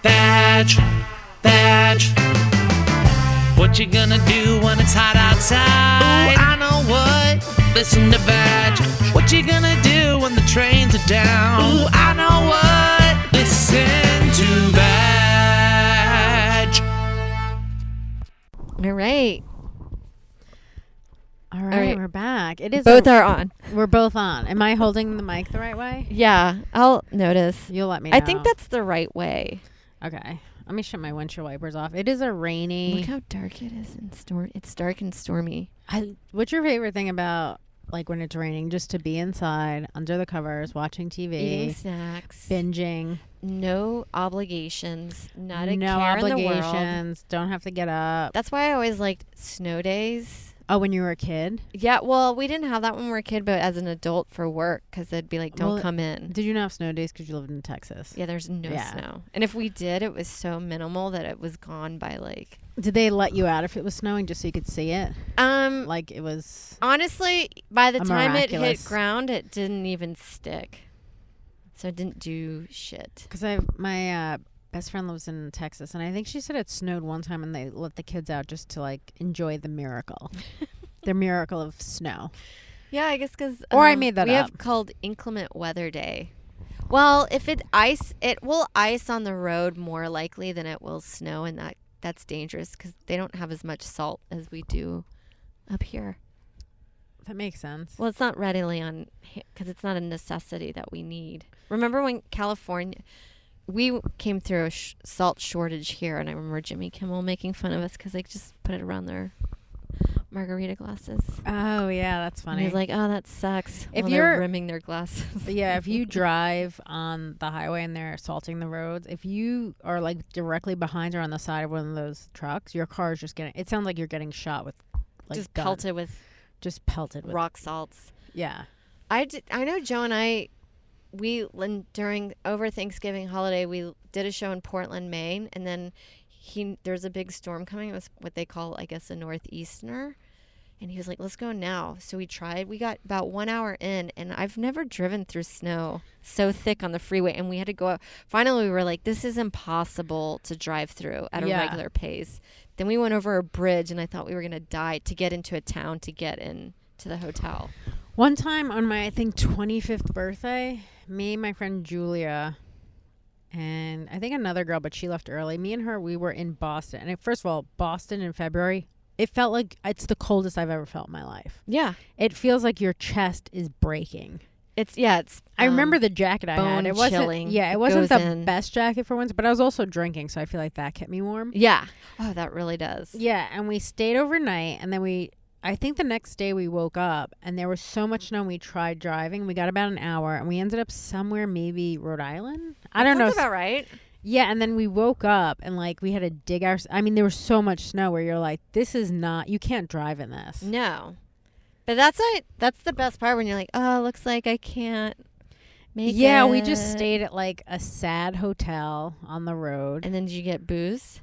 Vag. What you gonna do when it's hot outside? Ooh, I know what. Listen to Vag. What you gonna do when the trains are down? Ooh, I know what. Listen to Vag. All right. All right, we're back. It is Both are on. We're both on. Am I holding the mic the right way? Yeah, I'll notice. You'll let me know. I think that's the right way. Okay. Let me shut my windshield wipers off. It is a rainy. Look how dark it is and storm. It's dark and stormy. What's your favorite thing about like when it's raining? Just to be inside, under the covers, watching TV, eating snacks, binging. No obligations. Not a no care in the world. obligations. Don't have to get up. That's why I always liked snow days. Oh, when you were a kid? Yeah, well, we didn't have that when we were a kid, but as an adult for work, because they'd be like, don't come in. Did you not have snow days because you lived in Texas? Yeah, there's no snow. And if we did, it was so minimal that it was gone by like... Did they let you out if it was snowing just so you could see it? Like it was... Honestly, by the time miraculous. it hit ground, it didn't even stick. So it didn't do shit. Because my best friend lives in Texas, and I think she said it snowed one time and they let the kids out just to like enjoy the miracle. The miracle of snow. Yeah, I guess because... Or I made that we up. have called inclement weather day. Well, if it will ice on the road more likely than it will snow, and that's dangerous because they don't have as much salt as we do up here. That makes sense. Well, it's not readily on... because it's not a necessity that we need. Remember when California... We came through a salt shortage here, and I remember Jimmy Kimmel making fun of us because they just put it around their margarita glasses. Oh, yeah, that's funny. And he's like, oh, that sucks. If they're rimming their glasses. Yeah, if you drive on the highway and they're salting the roads, if you are like directly behind or on the side of one of those trucks, your car is just getting... It sounds like you're getting shot with like just pelted with rock salts. Yeah. I know Joe and I... during over Thanksgiving holiday, we did a show in Portland, Maine, and then there's a big storm coming. It was what they call, I guess, a northeaster, and he was like, "Let's go now." So we tried. We got about 1 hour in, and I've never driven through snow so thick on the freeway, and we had to go. Finally, we were like, "This is impossible to drive through at a regular pace." Then we went over a bridge, and I thought we were gonna die to get into a town to get in to the hotel. One time on my, I think, 25th birthday, me and my friend Julia, and I think another girl, but she left early. Me and her, we were in Boston. And first of all, Boston in February, it felt like it's the coldest I've ever felt in my life. Yeah. It feels like your chest is breaking. It's I remember the jacket I had. It wasn't chilling. Yeah, it wasn't the best jacket for once, but I was also drinking, so I feel like that kept me warm. Yeah. Oh, that really does. Yeah, and we stayed overnight, and then I think the next day we woke up and there was so much snow. We tried driving. We got about an hour and we ended up somewhere, maybe Rhode Island. I don't know. That's about right. Yeah, and then we woke up and like we had to dig our... I mean, there was so much snow where you're like, this is not... You can't drive in this. No. But that's the best part when you're like, oh, looks like I can't make it. Yeah, we just stayed at like a sad hotel on the road. And then did you get booze?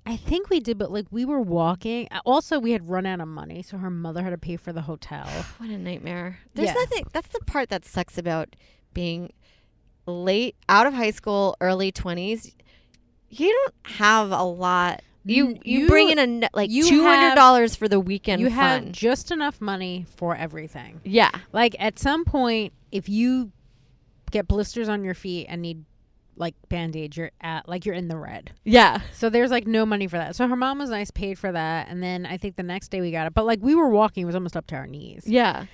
I think we did, but like we were walking. Also, we had run out of money, so her mother had to pay for the hotel. What a nightmare. There's nothing. That's the part that sucks about being late out of high school, early 20s. You don't have a lot. You bring in $200 for the weekend. You have just enough money for everything. Yeah. Like at some point, if you get blisters on your feet and need like Band-Aid, you're in the red. Yeah. So there's like no money for that. So her mom was nice, paid for that. And then I think the next day we got it. But like we were walking, it was almost up to our knees. Yeah.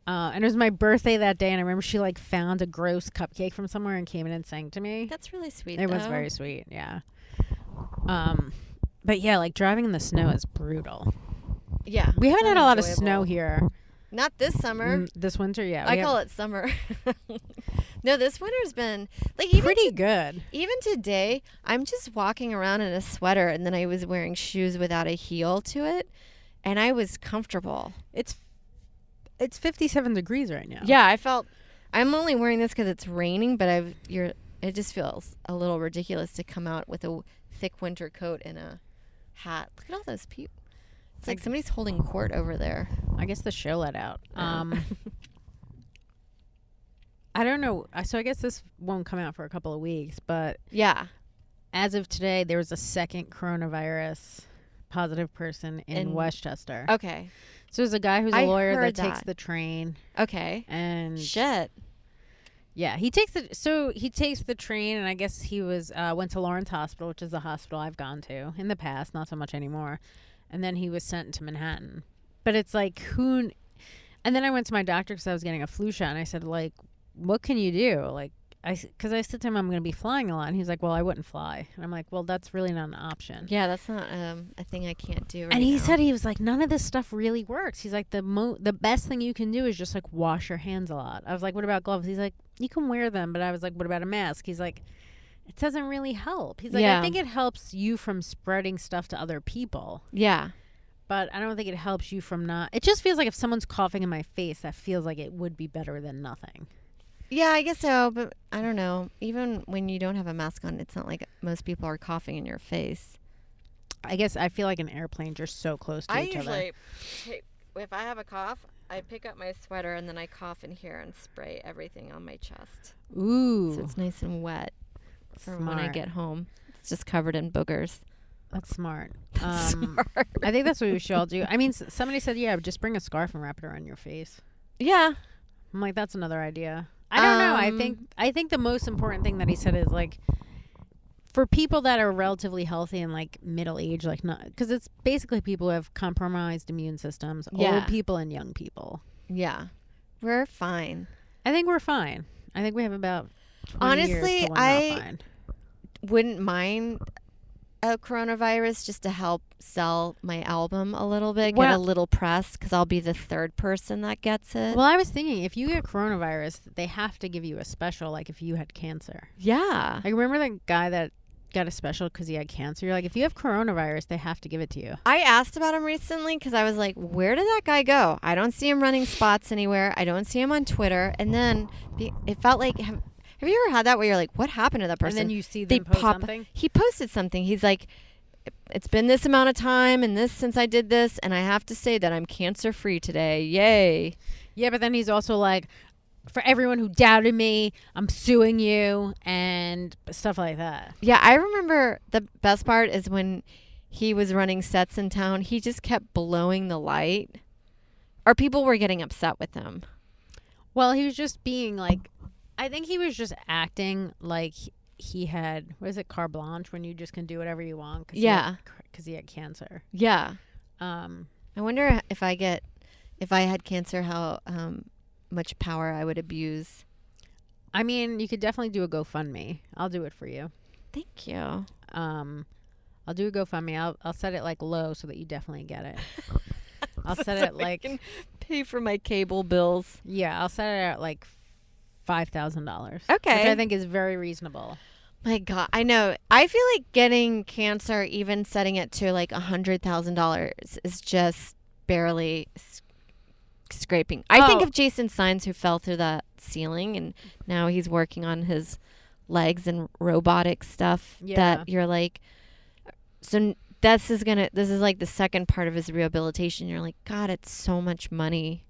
And it was my birthday that day. And I remember she like found a gross cupcake from somewhere and came in and sang to me. That's really sweet. It was very sweet. Yeah. But yeah, like driving in the snow is brutal. Yeah. We haven't had a lot of snow here. Not this summer. This winter, yeah. I call it summer. No, this winter's been like pretty good. Even today, I'm just walking around in a sweater, and then I was wearing shoes without a heel to it, and I was comfortable. It's 57 degrees right now. Yeah, I'm only wearing this because it's raining, but it just feels a little ridiculous to come out with a thick winter coat and a hat. Look at all those people. It's like somebody's holding court over there. I guess the show let out. I don't know. So I guess this won't come out for a couple of weeks, but Yeah. as of today, there was a second coronavirus positive person in Westchester. Okay. So there's a guy who's a I lawyer heard that takes that. the train, Okay. and Shit. yeah, he takes the train, and I guess he was went to Lawrence Hospital, which is the hospital I've gone to in the past, not so much anymore, and then he was sent to Manhattan. But it's like and then I went to my doctor because I was getting a flu shot, and I said, like, what can you do? Like, because I said to him, I'm going to be flying a lot, and he's like, well, I wouldn't fly, and I'm like, well, that's really not an option. Yeah, that's not a thing I can't do right And he now. said, he was like, none of this stuff really works. He's like, the best thing you can do is just like wash your hands a lot. I was like, what about gloves? He's like, you can wear them. But I was like, what about a mask? He's like, it doesn't really help. He's like, Yeah. I think it helps you from spreading stuff to other people. Yeah. But I don't think it helps you from not. It just feels like if someone's coughing in my face, that feels like it would be better than nothing. Yeah, I guess so, but I don't know. Even when you don't have a mask on, it's not like most people are coughing in your face. I guess I feel like an airplane just so close to each other. If I have a cough, I pick up my sweater and then I cough in here and spray everything on my chest. Ooh, So it's nice and wet for when I smart. get home. It's just covered in boogers. That's smart. Smart. I think that's what we should all do. I mean, somebody said, yeah, just bring a scarf and wrap it around your face. Yeah. I'm like, that's another idea. I don't know. I think the most important thing that he said is like, for people that are relatively healthy and like middle age, like not, because it's basically people who have compromised immune systems, Yeah. old people and young people. Yeah. We're fine. I think we're fine. I think we have about 20 years Honestly, till we're not fine. Wouldn't mind a coronavirus just to help sell my album a little bit, get Well- a little press, because I'll be the third person that gets it. Well, I was thinking if you get coronavirus, they have to give you a special, like if you had cancer. yeah. Like, remember the guy that got a special because he had cancer? You're like, if you have coronavirus, they have to give it to you. I asked about him recently because I was like, where did that guy go? I don't see him running spots anywhere. I don't see him on Twitter. And then it felt like, have you ever had that where you're like, what happened to that person? And then you see They them post pop- something. He posted something. He's like, it's been this amount of time and this since I did this. And I have to say that I'm cancer free today. Yay. Yeah, but then he's also like, for everyone who doubted me, I'm suing you and stuff like that. Yeah, I remember the best part is when he was running sets in town, he just kept blowing the light. Or people were getting upset with him. Well, he was just being like, I think he was just acting like he had, what is it, carte blanche, when you just can do whatever you want. Yeah. Because he had cancer. Yeah. I I wonder if I had cancer, how much power I would abuse. mean, you could definitely do a GoFundMe. I'll do it for you. Thank you. I'll do a GoFundMe. I'll set it like low so that you definitely get it. I'll set it I like, can pay for my cable bills. yeah, I'll set it at like $5,000. Okay. Which I think is very reasonable. My God, I know. I feel like getting cancer, even setting it to like $100,000, is just barely scraping. I think Oh. of Jason Signs, who fell through that ceiling, and now he's working on his legs and robotic stuff. Yeah. That you're like, so this is like the second part of his rehabilitation. You're like, God, it's so much money.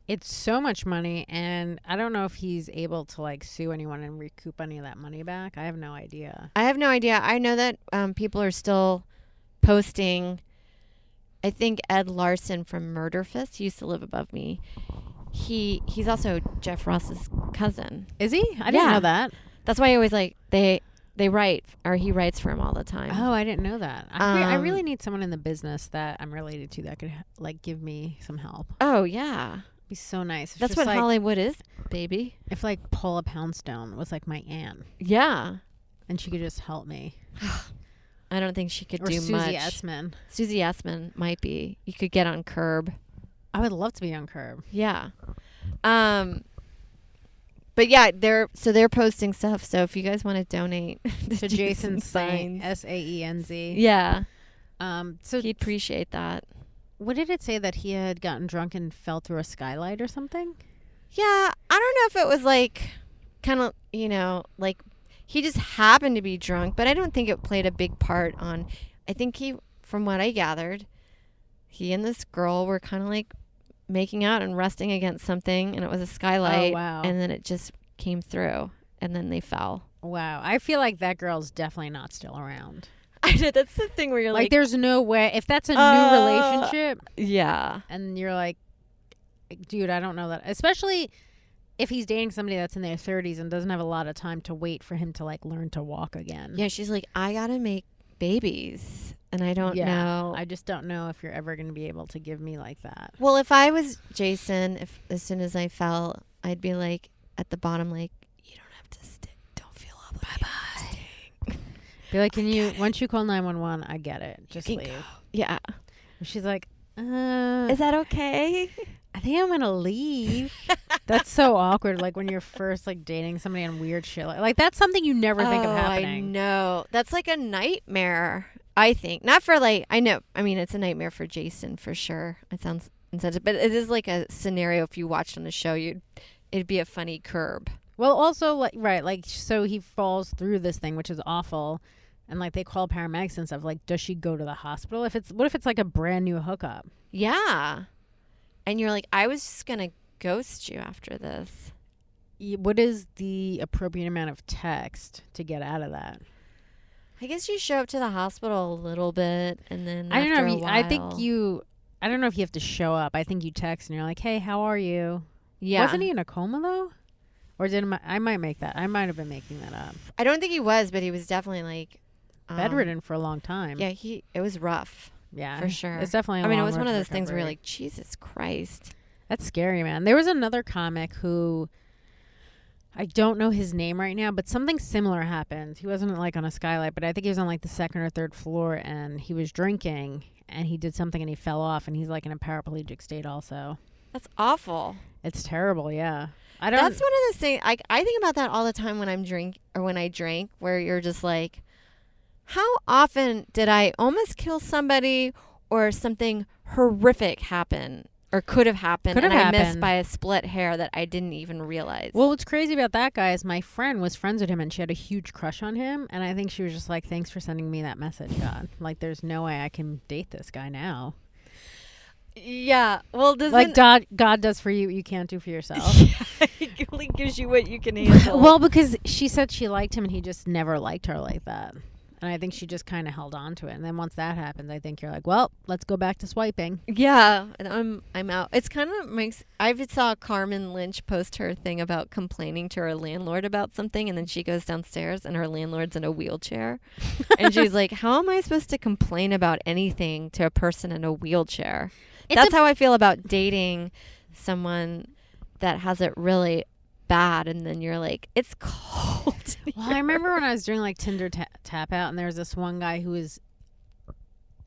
It's so much money, and I don't know if he's able to like sue anyone and recoup any of that money back. I have no idea. I have no idea. I know that people are still posting. I think Ed Larson from Murderfist, he used to live above me. He's also Jeff Ross's cousin. Is he? I didn't Yeah. know that. That's why I always like they write, or he writes for him all the time. Oh, I didn't know that. I Um, really need someone in the business that I'm related to that could like give me some help. Oh yeah, Be so nice. It's that's just what like, Hollywood is, baby. if like Paula Poundstone was like my aunt Yeah, and she could just help me. I don't think she could Or do Susie much. Essman. Susie Essman might be. You could get on Curb. I would love to be on Curb. Yeah. But yeah, they're posting stuff. So if you guys want to donate To Jason Sainz, SAENZ. yeah, So he'd appreciate that. what did it say that he had gotten drunk and fell through a skylight or something? Yeah, I don't know if it was like kind of, like he just happened to be drunk, but I don't think it played a big part on. I think from what I gathered, he and this girl were kind of like making out and resting against something, and it was a skylight. Oh, wow. And then it just came through, and then they fell. Wow. I feel like that girl's definitely not still around. I know, that's the thing where you're Like, like, there's no way. If that's a new relationship yeah. and you're like, dude, I don't know that. Especially if he's dating somebody that's in their 30s and doesn't have a lot of time to wait for him to, like, learn to walk again. Yeah, she's like, I gotta make babies, and I don't know. I just don't know if you're ever going to be able to give me like that. Well, if I was Jason, if as soon as I fell, I'd be like at the bottom, like, you don't have to stick. Don't feel obligated. Bye. Be like, once you call 911, I get it. Just You leave. can go. Yeah. She's like, Is that okay? I think I'm gonna leave. That's so awkward. Like when you're first like dating somebody and weird shit. Like that's something you never think of I happening. know. That's like a nightmare, I think. Not for like, I know. I mean, it's a nightmare for Jason for sure. It sounds insensitive, but it is like a scenario if you watched on the show, it'd be a funny curb. Well, also like right, like so he falls through this thing, which is awful, and like they call paramedics and stuff. Like, does she go to the hospital? What if it's like a brand new hookup? Yeah. And you're like, I was just going to ghost you after this. What is the appropriate amount of text to get out of that? I guess you show up to the hospital a little bit, and then I don't after know. a while, I don't know if you have to show up. I think you text and you're like, "Hey, how are you?" Yeah. Wasn't he in a coma though? Or I might make that. I might have been making that up. I don't think he was, but he was definitely like Bedridden for a long time. Yeah, it was rough. Yeah, for sure. It's definitely. I mean, it was one of those things where you're like, Jesus Christ. That's scary, man. There was another comic who I don't know his name right now, but something similar happened. He wasn't like on a skylight, but I think he was on like the second or third floor, and he was drinking, and he did something, and he fell off, and he's like in a paraplegic state also. That's awful. It's terrible. Yeah, That's one of those things. I think about that all the time when when I drink, where you're just like, how often did I almost kill somebody or something horrific happen or could have happened I missed by a split hair that I didn't even realize? Well, what's crazy about that guy is my friend was friends with him and she had a huge crush on him. And I think she was just like, thanks for sending me that message, God. Like, there's no way I can date this guy now. Yeah. Well, like God does for you, you can't do for yourself. He only gives you what you can handle. Well, because she said she liked him and he just never liked her like that. And I think she just kind of held on to it. And then once that happens, I think you're like, well, let's go back to swiping. Yeah, and I'm out. It's kind of makes. I saw Carmen Lynch post her thing about complaining to her landlord about something, and then she goes downstairs and her landlord's in a wheelchair, and she's like, "How am I supposed to complain about anything to a person in a wheelchair?" That's how I feel about dating someone that has it really bad, and then you're like, it's cold. Well, I remember when I was doing like Tinder tap out, and there was this one guy who was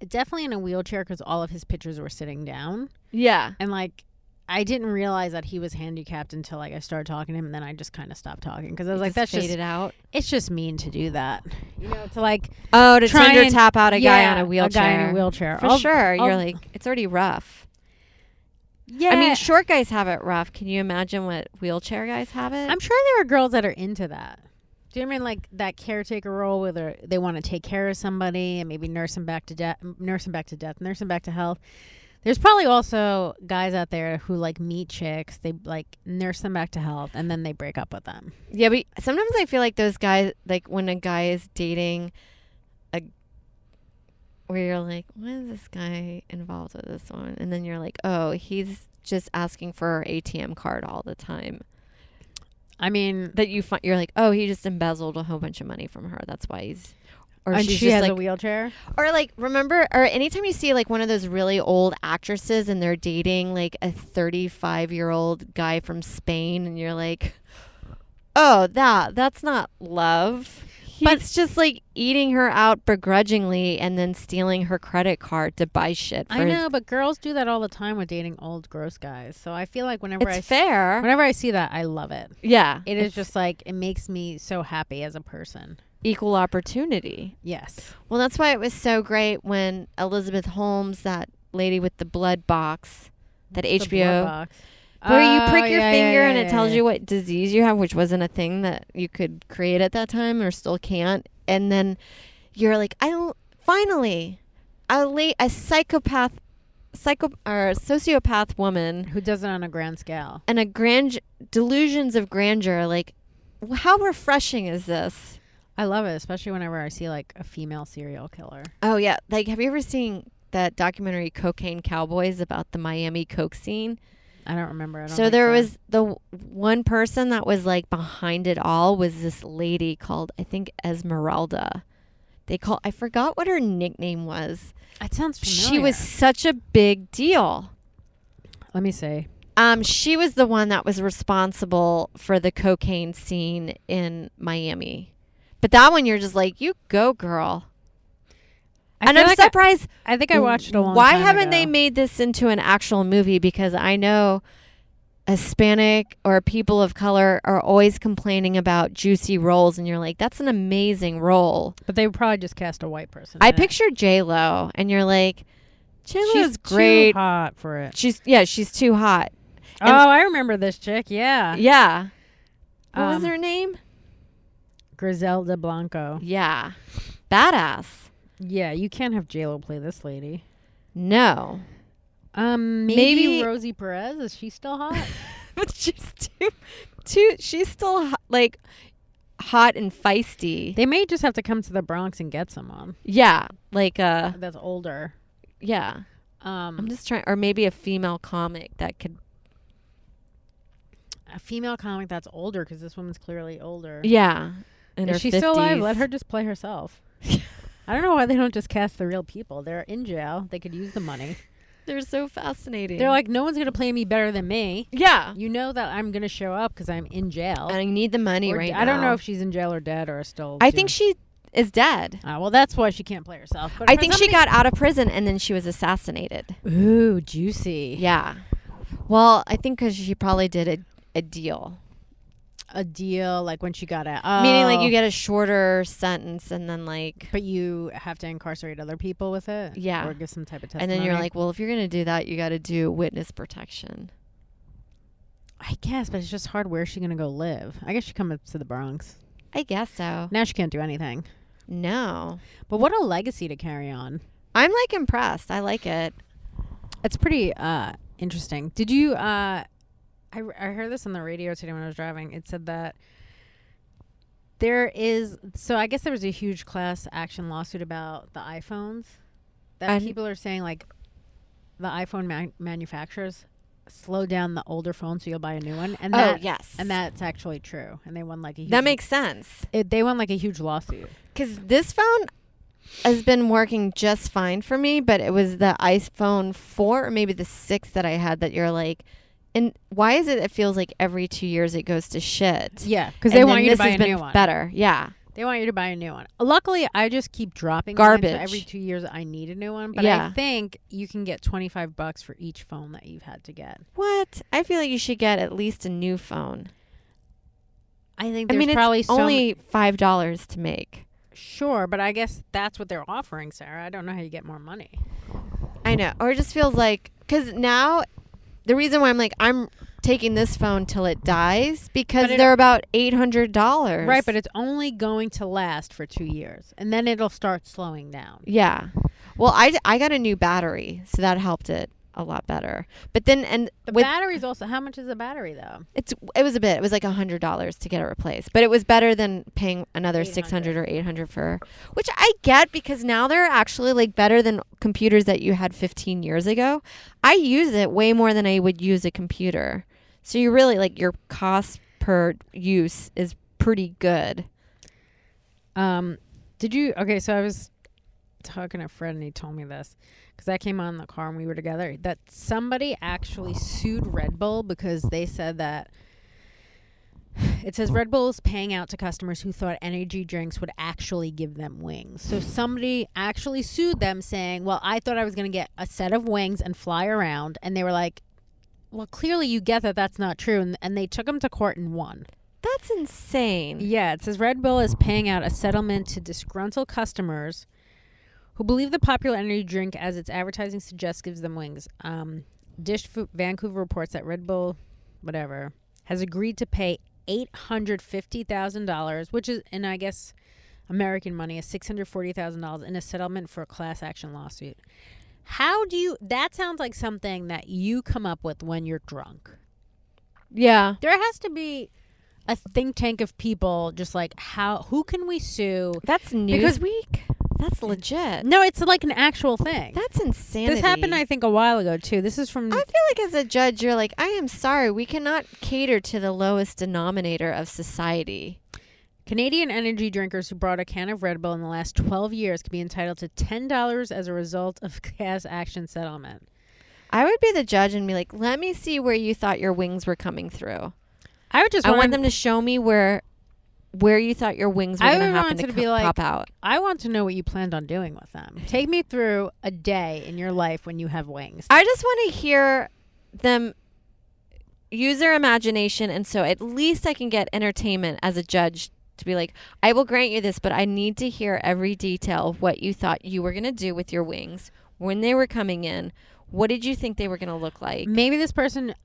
definitely in a wheelchair because all of his pictures were sitting down. Yeah. And like, I didn't realize that he was handicapped until like I started talking to him, and then I just kind of stopped talking because I was like, that's just out. It's just mean to do that, you know, to like to Tinder tap out a guy on a wheelchair. A guy in a wheelchair For sure. You're like, it's already rough. Yeah. I mean, short guys have it rough. Can you imagine what wheelchair guys have it? I'm sure there are girls that are into that. Do you know what I mean? Like that caretaker role where they want to take care of somebody and maybe nurse them back to death, nurse them back to health. There's probably also guys out there who like meet chicks, they like nurse them back to health, and then they break up with them. Yeah, but sometimes I feel like those guys, like when a guy is dating where you're like, why is this guy involved with this one? And then you're like, oh, he's just asking for her ATM card all the time. I mean, that you're like, oh, he just embezzled a whole bunch of money from her. That's why he's. Or and she's she just has like, a wheelchair. Or like, remember, or anytime you see like one of those really old actresses and they're dating like a 35-year-old guy from Spain, and you're like, oh, that's not love. He's just like eating her out begrudgingly and then stealing her credit card to buy shit. I know, but girls do that all the time with dating old, gross guys. So I feel like whenever whenever I see that, I love it. Yeah. It is just like, it makes me so happy as a person. Equal opportunity. Yes. Well, that's why it was so great when Elizabeth Holmes, that lady with the blood box, that HBO, where you prick your finger and it tells you what disease you have, which wasn't a thing that you could create at that time or still can't. And then you're like, a sociopath woman who does it on a grand scale and delusions of grandeur, like how refreshing is this? I love it, especially whenever I see like a female serial killer. Oh yeah, like have you ever seen that documentary Cocaine Cowboys about the Miami coke scene? I don't remember. I don't So think there was the one person that was like behind it all was this lady called, I think, Esmeralda. I forgot what her nickname was. It sounds familiar. She was such a big deal. Let me see. She was the one that was responsible for the cocaine scene in Miami. But that one, you're just like, you go, girl. And I'm surprised. I think I watched it a long Why time haven't ago. they made this into an actual movie? Because I know Hispanic or people of color are always complaining about juicy roles, and you're like, that's an amazing role. But they would probably just cast a white person. I in it. picture J-Lo, and you're like, J-Lo She's is great. too hot for it. She's too hot. Oh, I remember this chick. Yeah. Yeah. What was Um, her name? Griselda Blanco. Yeah. Badass. Yeah, you can't have J-Lo play this lady. No. Maybe Maybe- Rosie Perez. Is she still hot? But she's too she's still like hot and feisty. They may just have to come to the Bronx and get someone Yeah. Like that's older. yeah. I'm Um, just trying, or maybe a female comic that could. a female comic that's older because this woman's clearly older. Yeah. In her Is she 50s. still alive? Let her just play herself. I don't know why they don't just cast the real people. They're in jail. They could use the money. They're so fascinating. They're like, no one's going to play me better than me. yeah. You know that I'm going to show up because I'm in jail. I need the money Or right now. I don't know if she's in jail or dead or still. I think she is dead. Well, that's why she can't play herself. But I for think she somebody- got out of prison and then she was assassinated. Ooh, juicy. Yeah. Well, I think because she probably did a deal. A deal like when she got out. Meaning like Oh. you get a shorter sentence and then like. But you have to incarcerate other people with it? Yeah. Or give some type of testimony? And then you're like, well, if you're going to do that, you got to do witness protection. I guess, but it's just hard. Where's she going to go live? I guess she come up to the Bronx. I guess so. Now she can't do anything. No. But what a legacy to carry on. I'm like impressed. I like it. It's pretty interesting. Did you I heard this on the radio today when I was driving. It said that I guess there was a huge class action lawsuit about the iPhones that people are saying like the iPhone manufacturers slow down the older phone so you'll buy a new one. And yes. and that's actually true. And they won like a huge, That makes sense. they won like a huge lawsuit. Because this phone has been working just fine for me, but it was the iPhone 4 or maybe the 6 that I had that you're like, and why is it feels like every 2 years it goes to shit? Yeah, because And they then want you to this buy has a been new one. better. Yeah. They want you to buy a new one. Luckily, I just keep dropping mine, Garbage. so every 2 years I need a new one. But Yeah. I think you can get $25 for each phone that you've had to get. What? I feel like you should get at least a new phone. I think I there's mean, probably it's only $5 to make. sure, but I guess that's what they're offering, Sarah. I don't know how you get more money. I know. Or it just feels like, because now the reason why I'm taking this phone till it dies because But they're about $800. Right, but it's only going to last for 2 years, and then it'll start slowing down. yeah. Well, I got a new battery, so that helped it a lot better. But then The with battery's also, how much is the battery though? it was a bit. It was like $100 to get it replaced, but it was better than paying another 600 or 800 for, which I get because now they're actually like better than computers that you had 15 years ago. I use it way more than I would use a computer. So you really like your cost per use is pretty good. Okay, so I was talking to a friend and he told me this because I came on in the car and we were together, that somebody actually sued Red Bull because they said that it says Red Bull is paying out to customers who thought energy drinks would actually give them wings. So somebody actually sued them saying, well, I thought I was going to get a set of wings and fly around. And they were like, well, clearly you get that that's not true. And they took them to court and won. That's insane. Yeah, it says Red Bull is paying out a settlement to disgruntled customers who believe the popular energy drink, as its advertising suggests, gives them wings. Vancouver reports that Red Bull, whatever, has agreed to pay $850,000, which is, and I guess American money, is $640,000 in a settlement for a class action lawsuit. That sounds like something that you come up with when you're drunk. Yeah. There has to be a think tank of people just like who can we sue? That's Newsweek? That's legit. No, it's like an actual thing. That's insanity. This happened, I think, a while ago, too. This is from... I feel like as a judge, you're like, I am sorry. We cannot cater to the lowest denominator of society. Canadian energy drinkers who bought a can of Red Bull in the last 12 years could be entitled to $10 as a result of class action settlement. I would be the judge and be like, let me see where you thought your wings were coming through. I would just I want them to show me where you thought your wings were going to happen to be like, pop out. I want to know what you planned on doing with them. Take me through a day in your life when you have wings. I just want to hear them use their imagination, and so at least I can get entertainment as a judge to be like, I will grant you this, but I need to hear every detail of what you thought you were going to do with your wings when they were coming in. What did you think they were going to look like? Maybe this person,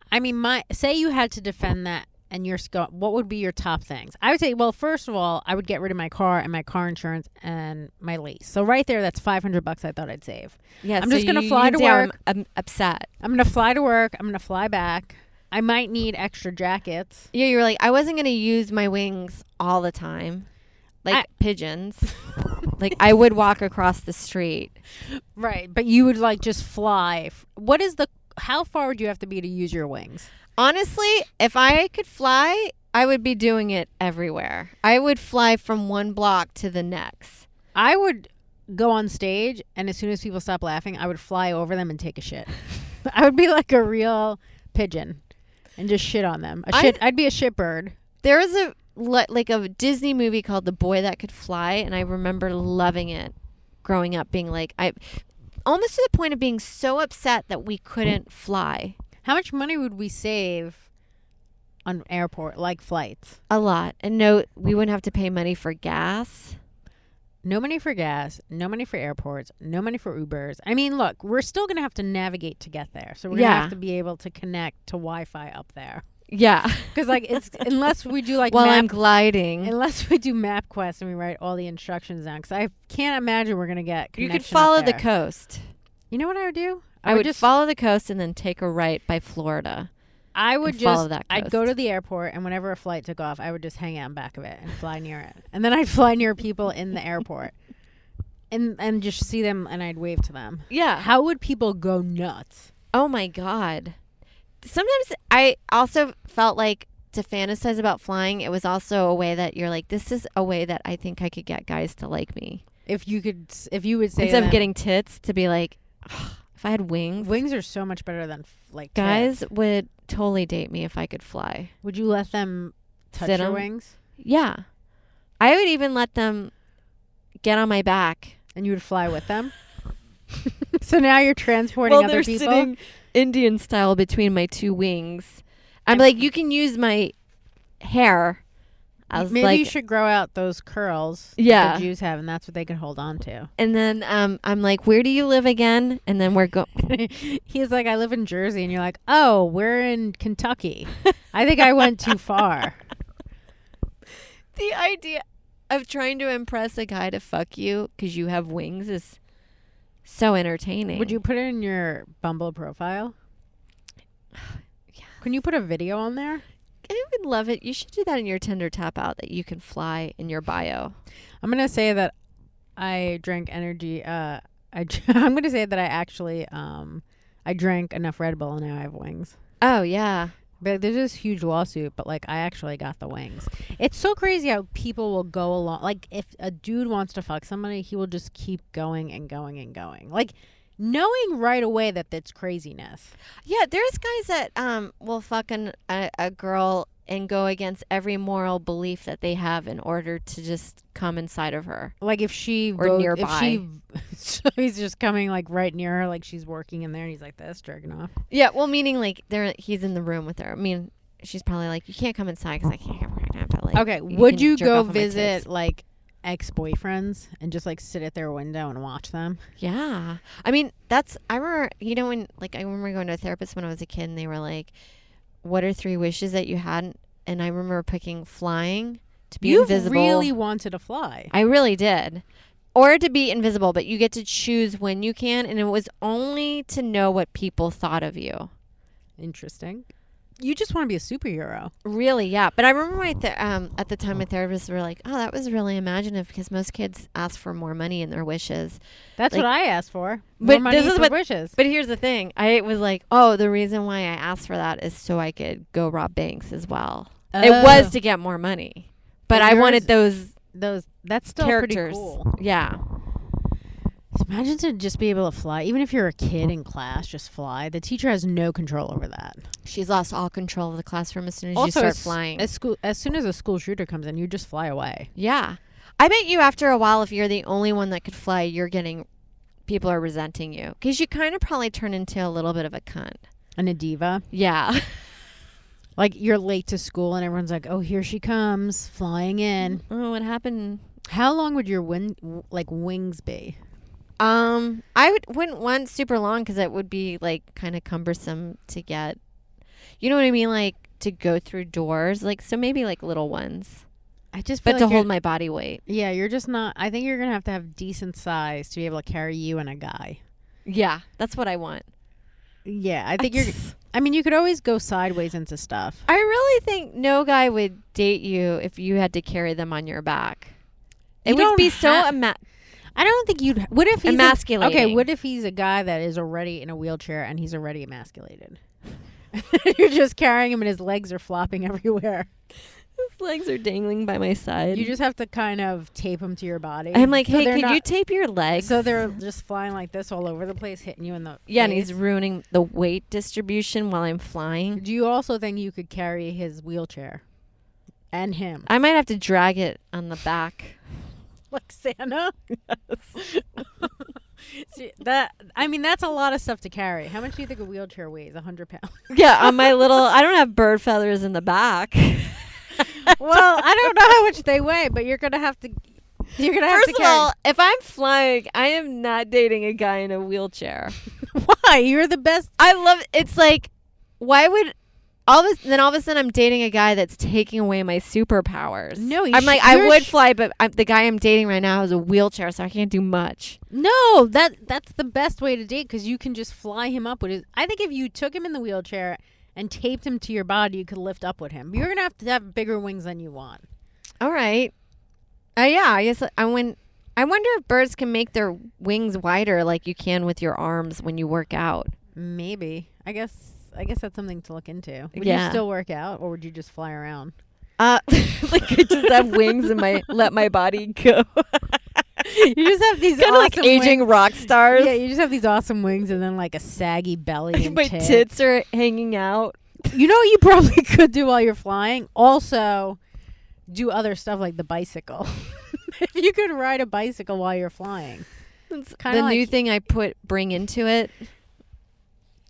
say you had to defend that. And what would be your top things? I would say, well, first of all, I would get rid of my car and my car insurance and my lease. So right there, that's $500 I thought I'd save. Yeah, I'm just going to fly to work. I'm upset. I'm going to fly to work. I'm going to fly back. I might need extra jackets. Yeah, you were like, I wasn't going to use my wings all the time. Like pigeons. Like I would walk across the street. Right, but you would like just fly. How far would you have to be to use your wings? Honestly, if I could fly, I would be doing it everywhere. I would fly from one block to the next. I would go on stage, and as soon as people stop laughing, I would fly over them and take a shit. I would be like a real pigeon and just shit on them. I'd be a shit bird. There was a Disney movie called The Boy That Could Fly, and I remember loving it growing up, being like, almost to the point of being so upset that we couldn't fly. How much money would we save on airport flights? A lot. And no, we wouldn't have to pay money for gas. No money for gas, no money for airports, no money for Ubers. I mean, look, we're still going to have to navigate to get there. So we're going to have to be able to connect to Wi-Fi up there. Yeah. Because it's unless we do while I'm gliding. Unless we do MapQuest and we write all the instructions down. Because I can't imagine we're going to get connection. You could follow the coast. You know what I would do? I would just follow the coast and then take a right by Florida. I would follow that coast. I'd go to the airport, and whenever a flight took off, I would just hang out in back of it and fly near it. And then I'd fly near people in the airport and just see them, and I'd wave to them. Yeah. How would people go nuts? Oh, my God. Sometimes I also felt like to fantasize about flying, it was also a way that you're like, this is a way that I think I could get guys to like me. If you would say instead of getting tits, to be like, if I had wings. Wings are so much better than guys tits. Would totally date me if I could fly. Would you let them touch your wings? Yeah. I would even let them get on my back. And you would fly with them? So now you're transporting other people? They're sitting Indian style between my two wings. I'm like, you can use my hair. Maybe you should grow out those curls that the Jews have, and that's what they can hold on to. And then I'm like, where do you live again? And then we're going. He's like, I live in Jersey. And you're like, oh, we're in Kentucky. I think I went too far. The idea of trying to impress a guy to fuck you because you have wings is so entertaining. Would you put it in your Bumble profile? Yeah. Can you put a video on there? I would love it. You should do that in your Tinder tap out, that you can fly in your bio. I'm going to say that I drank energy. I'm going to say that I actually I drank enough Red Bull and now I have wings. Oh, yeah. But there's this huge lawsuit, but I actually got the wings. It's so crazy how people will go along. If a dude wants to fuck somebody, he will just keep going and going and going. Knowing right away that that's craziness. Yeah, there's guys that will fuck a girl and go against every moral belief that they have in order to just come inside of her. If she or nearby. So he's just coming right near her, she's working in there, and he's like this, jerking off. Yeah, well, meaning he's in the room with her. I mean, she's probably like, you can't come inside because I can't come right now. But okay, would you go visit ex-boyfriends and just sit at their window and watch them? Yeah. I mean, I remember, when I remember going to a therapist when I was a kid, and they were like, what are 3 wishes that you had? And I remember picking flying, to be invisible. You really wanted to fly. I really did. Or to be invisible, but you get to choose when you can, and it was only to know what people thought of you. Interesting. You just want to be a superhero. Really, yeah. But I remember at the time my therapists were like, "Oh, that was really imaginative because most kids ask for more money in their wishes." That's Like- what I asked for. But More money this is for what- wishes. But here's the thing: I was like, "Oh, the reason why I asked for that is so I could go rob banks as well." It was to get more money, but But I wanted yours- those That's still characters. pretty cool. Yeah. Imagine to just be able to fly, even if you're a kid in class, just fly. The teacher has no control over that. She's lost all control of the classroom as soon as you Also, start flying. as soon as a school shooter comes in, you just fly away. Yeah. I bet you after a while, if you're the only one that could fly, people are resenting you. Because you kind of probably turn into a little bit of a cunt. And a diva. Yeah. Like, you're late to school and everyone's like, oh, here she comes, flying in. Oh, what happened? How long would your wings be? Wouldn't want super long because it would be like kind of cumbersome to get. You know what I mean? Like to go through doors. Like, so maybe like little ones. I just feel But like to hold my body weight. Yeah, you're just not. I think you're going to have decent size to be able to carry you and a guy. Yeah. That's what I want. Yeah, I think you could always go sideways into stuff. I really think no guy would date you if you had to carry them on your back. It You would don't be so I don't think you'd. What if he's emasculating. Okay, what if he's a guy that is already in a wheelchair and he's already emasculated? You're just carrying him and his legs are flopping everywhere. His legs are dangling by my side. You just have to kind of tape him to your body. I'm like, So hey, they're could you not- tape your legs? So they're just flying like this all over the place, hitting you in the yeah, and face. he's ruining the weight distribution while I'm flying. Do you also think you could carry his wheelchair and him I might have to drag it on the back. like Santa? See, that's a lot of stuff to carry. How much do you think a wheelchair weighs? 100 pounds. Yeah, on my little. I don't have bird feathers in the back. Well, I don't know how much they weigh, but you're gonna have to. You're gonna have First to of carry. all, if I'm flying, I am not dating a guy in a wheelchair. Why? You're the best. I love. It's like, why would all of a sudden I'm dating a guy that's taking away my superpowers? No, I'm like, I would fly, but the guy I'm dating right now has a wheelchair, so I can't do much. No, that's the best way to date because you can just fly him up with his. I think if you took him in the wheelchair and taped him to your body, you could lift up with him. You're gonna have bigger wings than you want. All right. Yeah, I guess I wonder if birds can make their wings wider like you can with your arms when you work out. Maybe. I guess that's something to look into. Would Yeah. you still work out, or would you just fly around? Like I just have wings and let my body go. You just have these Kind of like awesome aging wings. rock stars. Yeah, you just have these awesome wings and then like a saggy belly and My tits are hanging out. You know what you probably could do while you're flying? Also, do other stuff like the bicycle. If you could ride a bicycle while you're flying. It's Kinda the new like- thing I bring into it.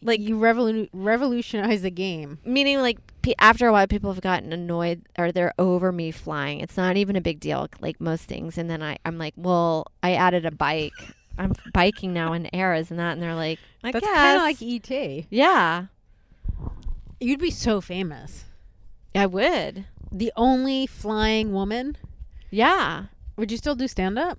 Like you revolutionize the game. Meaning, like, after a while, people have gotten annoyed or they're over me flying. It's not even a big deal, like most things. And then I'm like, well, I added a bike. I'm biking now in air, isn't that? And they're like, I That's guess. kind of like E.T. Yeah, You'd be so famous. I would. The only flying woman. Yeah. Would you still do stand up?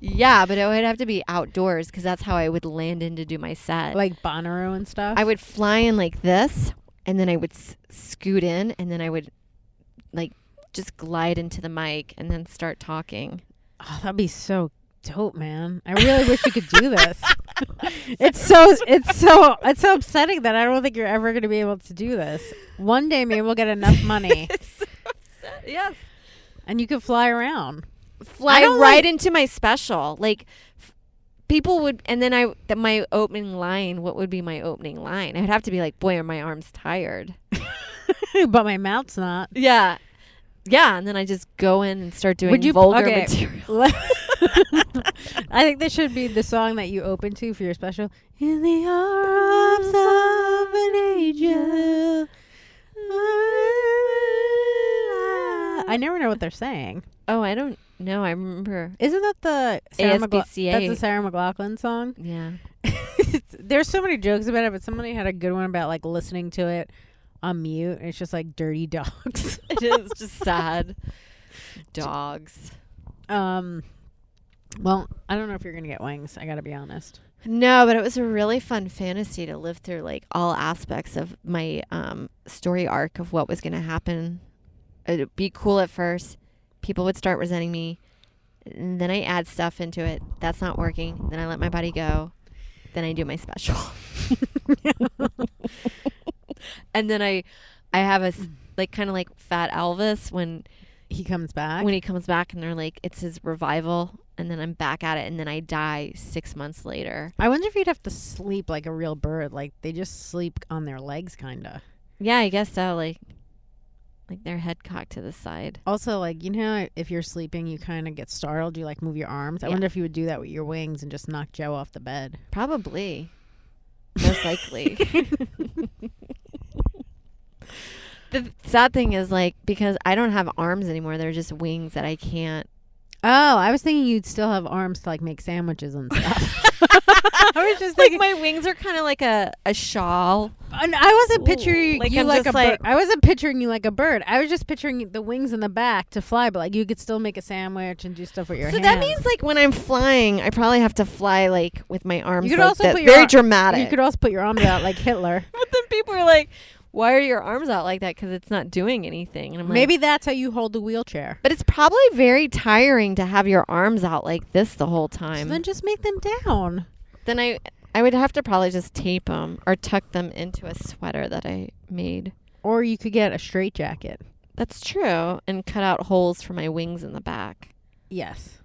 Yeah, but it would have to be outdoors because that's how I would land in to do my set. Like Bonnaroo and stuff? I would fly in like this, and then I would scoot in, and then I would like just glide into the mic and then start talking. Oh, that'd be so dope, man. I really wish you could do this. It's so upsetting that I don't think you're ever going to be able to do this. One day maybe we'll get enough money Yes. and you can fly around. Fly don't right like- into my special. Like people would, and then my opening line, what would be my opening line? I'd have to be like, boy, are my arms tired. But my mouth's not. Yeah. Yeah, and then I just go in and start doing vulgar material. I think this should be the song that you open to for your special. In the arms of an angel. I never know what they're saying. Oh, I don't know. I remember. Isn't that the Sarah ASPCA. That's the Sarah McLachlan song? Yeah. There's so many jokes about it, but somebody had a good one about like listening to it on mute. And it's just like dirty dogs. It is just sad. Dogs. Well, I don't know if you're gonna get wings. I gotta be honest. No, but it was a really fun fantasy to live through, like all aspects of my story arc of what was going to happen. It'd be cool at first. People would start resenting me. And then I add stuff into it. That's not working. Then I let my body go. Then I do my special. And then I have like kind of like Fat Elvis when He comes back. he comes back and they're like, it's his revival. And then I'm back at it. And then I die 6 months later. I wonder if you'd have to sleep like a real bird. Like they just sleep on their legs, kind of. Yeah, I guess so. Like their head cocked to the side. Also, like, you know, if you're sleeping, you kind of get startled. You like move your arms. I Yeah. wonder if you would do that with your wings and just knock Joe off the bed. Probably. Most likely. The sad thing is, like, because I don't have arms anymore, they're just wings that I can't. Oh, I was thinking you'd still have arms to like make sandwiches and stuff. I was just Like, thinking. my wings are kind of like a shawl. And I wasn't picturing Like, you I'm like a just bird. like- I wasn't picturing you like a bird. I was just picturing the wings in the back to fly, but like you could still make a sandwich and do stuff with your So hands. that means, like, when I'm flying, I probably have to fly, like, with my arms You could like also that. put your Very ar- dramatic. you could also put your arms out like Hitler. But then people are like, why are your arms out like that? Because it's not doing anything. And I'm like, Maybe that's how you hold the wheelchair. but it's probably very tiring to have your arms out like this the whole So time. then just make them down. Then I would have to probably just tape them or tuck them into a sweater that I made. Or you could get a straight jacket. That's true. And cut out holes for my wings in the back. Yes.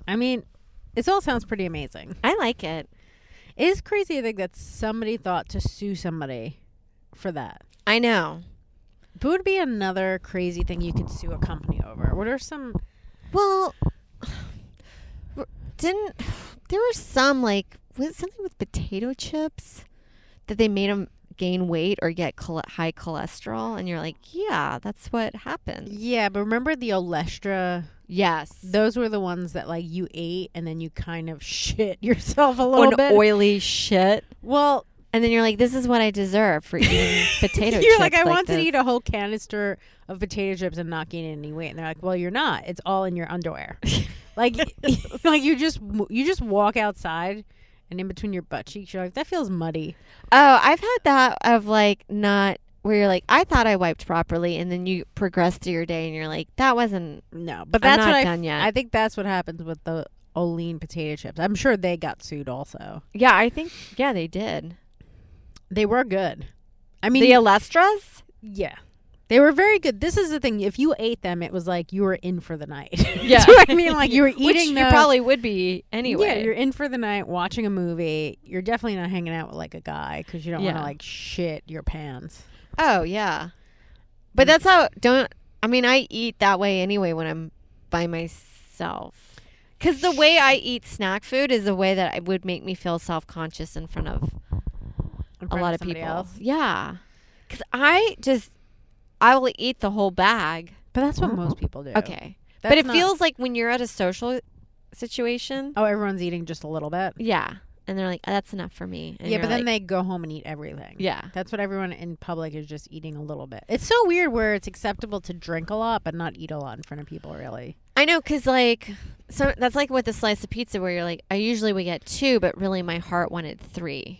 I mean, this all sounds pretty amazing. I like it. It is crazy to think that somebody thought to sue somebody for that. I know. What would be another crazy thing you could sue a company over? What are some... Well, there were some, like, was it something with potato chips that they made them gain weight or get high cholesterol? And you're like, yeah, that's what happens. Yeah, but remember the Olestra? Yes. Those were the ones that like you ate and then you kind of shit yourself a little bit. Oily shit. Well, And then you're like, this is what I deserve for eating potato chips. you're like, I wanted this. to eat a whole canister of potato chips and not gain any weight. And they're like, well, you're not. It's all in your underwear. like you just walk outside and in between your butt cheeks, you're like, that feels muddy. Oh, I've had that of like not where you're like, I thought I wiped properly, and then you progress through your day and you're like, that wasn't. No, but I'm that's not what done yet. I think that's what happens with the Olean potato chips. I'm sure they got sued also. Yeah, I think they did. They were good. I mean, The Alestras? yeah. They were very good. This is the thing. If you ate them, it was like you were in for the night. Yeah. Do you know what I mean? Like you were eating Which you them. probably would be anyway. Yeah, you're in for the night watching a movie. You're definitely not hanging out with like a guy because you don't want Yeah. to like shit your pants. Oh, yeah. But that's how, I eat that way anyway when I'm by myself. Because the way I eat snack food is the way that it would make me feel self-conscious in front of In a front lot of somebody people. else. Yeah. Because I will eat the whole bag. But that's what most people do. Okay. That's but it not- feels like when you're at a social situation. Oh, everyone's eating just a little bit. Yeah. And they're like, that's enough for me. And Yeah, you're but then like, they go home and eat everything. Yeah. That's what everyone in public is just eating a little bit. It's so weird where it's acceptable to drink a lot but not eat a lot in front of people, really. I know, because, like, so that's like with a slice of pizza where you're like, I usually would get 2, but really my heart wanted 3.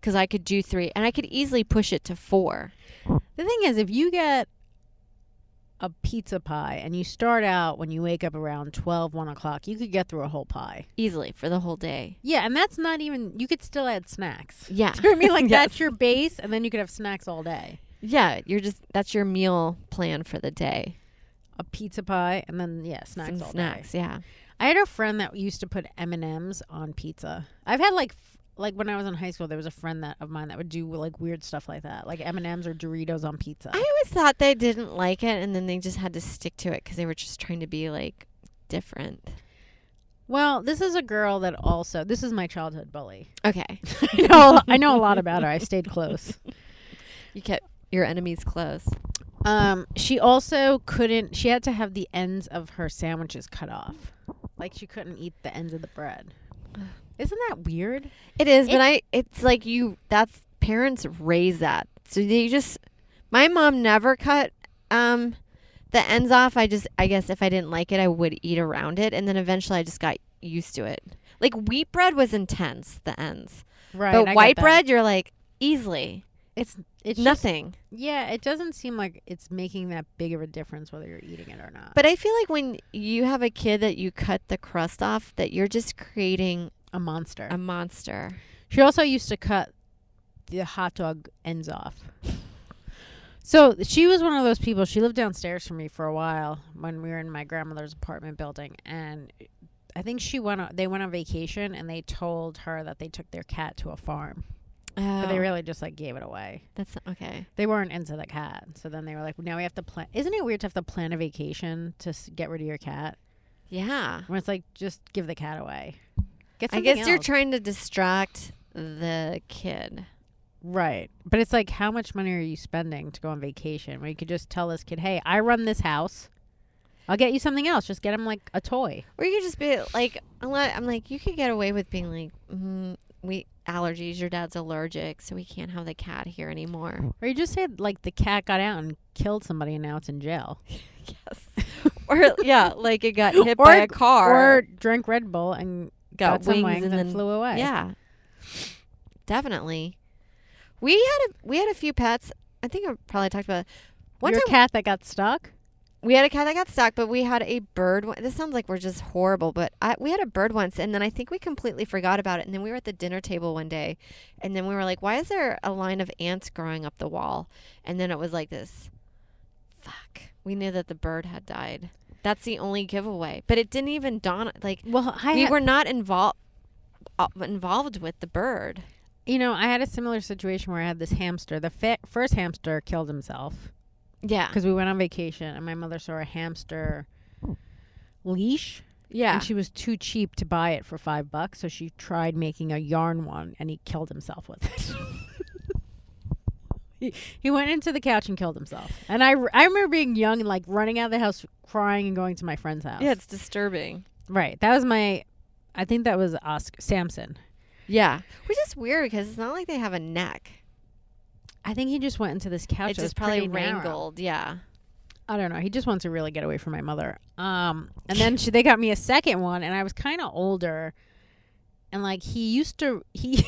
Because I could do 3. And I could easily push it to 4. The thing is, if you get a pizza pie and you start out when you wake up around 12, 1 o'clock, you could get through a whole pie. Easily for the whole day. Yeah, and that's not even, you could still add snacks. Yeah. Do you know what I mean? Like, Yes. that's your base, and then you could have snacks all day. Yeah. That's your meal plan for the day. A pizza pie, and then, yeah, snacks Some all snacks, day. yeah. I had a friend that used to put M&Ms on pizza. I've had, like when I was in high school, there was a friend of mine that would do, like, weird stuff like that. Like M&Ms or Doritos on pizza. I always thought they didn't like it, and then they just had to stick to it because they were just trying to be, like, different. Well, this is a girl that also, this is my childhood bully. Okay. I know a lot about her. I stayed close. You kept your enemies close. She also she had to have the ends of her sandwiches cut off. Like she couldn't eat the ends of the bread. Isn't that weird? It is, but it's like that's parents raise that. So my mom never cut the ends off. I guess if I didn't like it, I would eat around it. And then eventually I just got used to it. Like wheat bread was intense, the ends. Right. But I white get that. bread, you're like easily it's just- nothing. yeah, it doesn't seem like it's making that big of a difference whether you're eating it or not. But I feel like when you have a kid that you cut the crust off, that you're just creating a monster. a monster. She also used to cut the hot dog ends off. So she was one of those people. She lived downstairs from me for a while when we were in my grandmother's apartment building, and I think they went on vacation, and they told her that they took their cat to a farm, Oh, but they really just like gave it away. that's okay. They weren't into the cat, so then they were like, "Now we have to plan." Isn't it weird to have to plan a vacation to get rid of your cat? Yeah. When it's like, just give the cat away. Get I something guess you're else. trying to distract the kid. Right. But it's like, how much money are you spending to go on vacation? Where you could just tell this kid, hey, I run this house. I'll get you something else. Just get him like a toy. Or you could just be like, I'm like, you could get away with being like, we allergies. Your dad's allergic, so we can't have the cat here anymore. Or you just say like the cat got out and killed somebody and now it's in jail. Yes. Or yeah, like it got hit by a car, Or drank Red Bull and got some wings and then flew away. Yeah, definitely. We had a few pets. I think I probably talked about it. One Your time cat that got stuck? we had a cat that got stuck, but we had a bird. This sounds like we're just horrible, but we had a bird once, and then I think we completely forgot about it. And then we were at the dinner table one day, and then we were like, "Why is there a line of ants growing up the wall?" And then it was like this. Fuck. We knew that the bird had died. That's the only giveaway, but it didn't even dawn. Like Well, we were not involved with the bird. You know, I had a similar situation where I had this hamster. The first hamster killed himself. Yeah. Because we went on vacation and my mother saw a hamster leash. Yeah. And she was too cheap to buy it for $5. So she tried making a yarn one and he killed himself with it. He went into the couch and killed himself. And I remember being young and like running out of the house crying and going to my friend's house. Yeah, it's disturbing. Right. That was I think that was Samson. Yeah. Which is weird because it's not like they have a neck. I think he just went into this couch. It's that was just probably pretty narrow. wrangled. Yeah. I don't know. He just wants to really get away from my mother. And then they got me a second one, and I was kind of older. And like he used to, he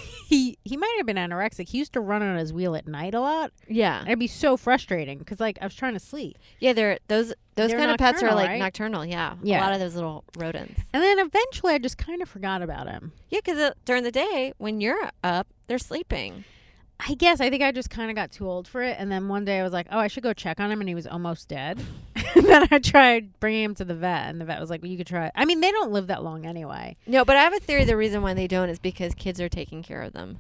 might have been anorexic. He used to run on his wheel at night a lot. Yeah. It'd be so frustrating because like I was trying to sleep. Yeah, those They're kind of pets are nocturnal, like right? nocturnal. Yeah. Yeah. A lot of those little rodents. And then eventually I just kind of forgot about him. Yeah, because during the day when you're up, they're sleeping. I think I just kind of got too old for it. And then one day I was like, oh, I should go check on him. And he was almost dead. And then I tried bringing him to the vet. And the vet was like, well, you could try. I mean, they don't live that long anyway. No, but I have a theory the reason why they don't is because kids are taking care of them.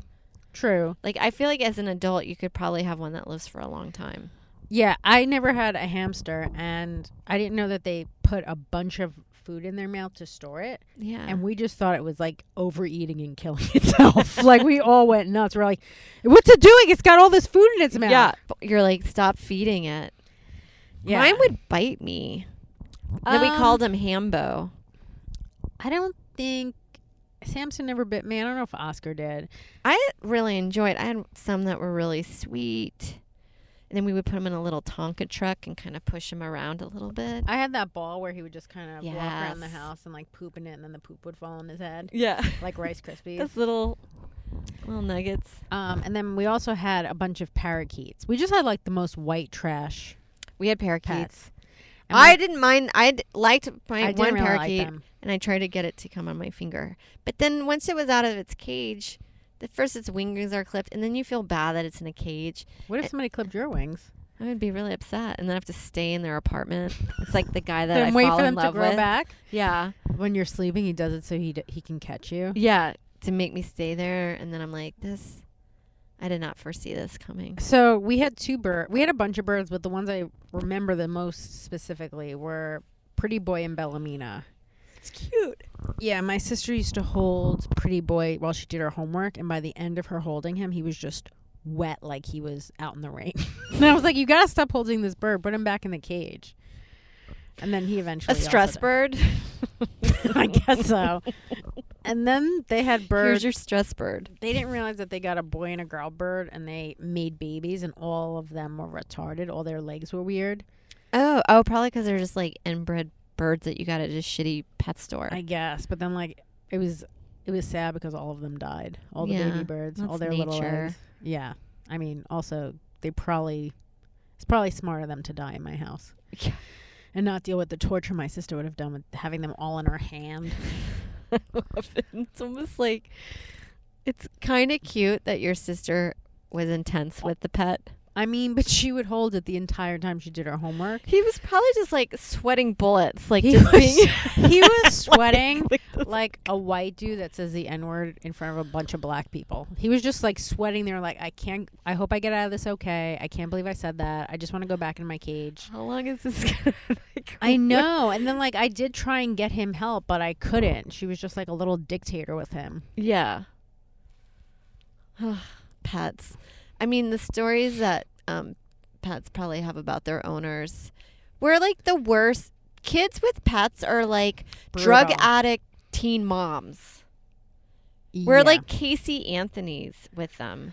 True. Like, I feel like as an adult, you could probably have one that lives for a long time. Yeah, I never had a hamster. And I didn't know that they put a bunch of food in their mouth to store it. Yeah. And we just thought it was like overeating and killing itself. Like we all went nuts. We're like, what's it doing? It's got all this food in its mouth. Yeah. But you're like, stop feeding it. Yeah. Mine would bite me. Then we called him Hambo. I don't think Samson never bit me. I don't know if Oscar did. I really enjoyed. I had some that were really sweet. And then we would put him in a little Tonka truck and kind of push him around a little bit. I had that ball where he would just kind of walk around the Yes. house and like poop in it, and then the poop would fall on his head, Yeah. like Rice Krispies. Those little nuggets. And then we also had a bunch of parakeets. We just had like the most white trash We had parakeets. pets. And I didn't mind. I liked my I one didn't really like parakeet, them. and I tried to get it to come on my finger. But then once it was out of its cage, at first its wings are clipped, and then you feel bad that it's in a cage. What if somebody clipped your wings? I would be really upset, and then I have to stay in their apartment. It's like the guy that Then I wait fall for in them to love grow with. back. Yeah, When you're sleeping, he does it so he can catch you. yeah, to make me stay there, and then I'm like, this. I did not foresee this coming. So we had two birds. We had a bunch of birds, but the ones I remember the most specifically were Pretty Boy and Bellamina. It's cute. Yeah, my sister used to hold Pretty Boy while she did her homework, and by the end of her holding him, he was just wet like he was out in the rain. And I was like, you gotta stop holding this bird. Put him back in the cage. And then he eventually A stress bird. I guess so. And then they had birds. Here's your stress bird. They didn't realize that they got a boy and a girl bird, and they made babies, and all of them were retarded. All their legs were weird. Oh, probably because they're just like inbred birds that you got at a shitty pet store. I guess, but then like it was sad because all of them died. All the baby birds, all their little eggs. Yeah. I mean, also it's probably smart of them to die in my house. Yeah. And not deal with the torture my sister would have done with having them all in her hand. It's almost like it's kind of cute that your sister was intense with the pet. I mean, but she would hold it the entire time she did her homework. He was probably just like sweating bullets, like He just was, being he was sweating like a white dude that says the N-word in front of a bunch of black people. He was just like sweating there like, I hope I get out of this okay. I can't believe I said that. I just want to go back in my cage. How long is this gonna like, I know. And then like I did try and get him help, but I couldn't. She was just like a little dictator with him. Yeah. Pets. I mean, the stories that pets probably have about their owners were like the worst. Kids with pets are like drug Brutal. addict teen moms. We're Yeah. like Casey Anthony's with them.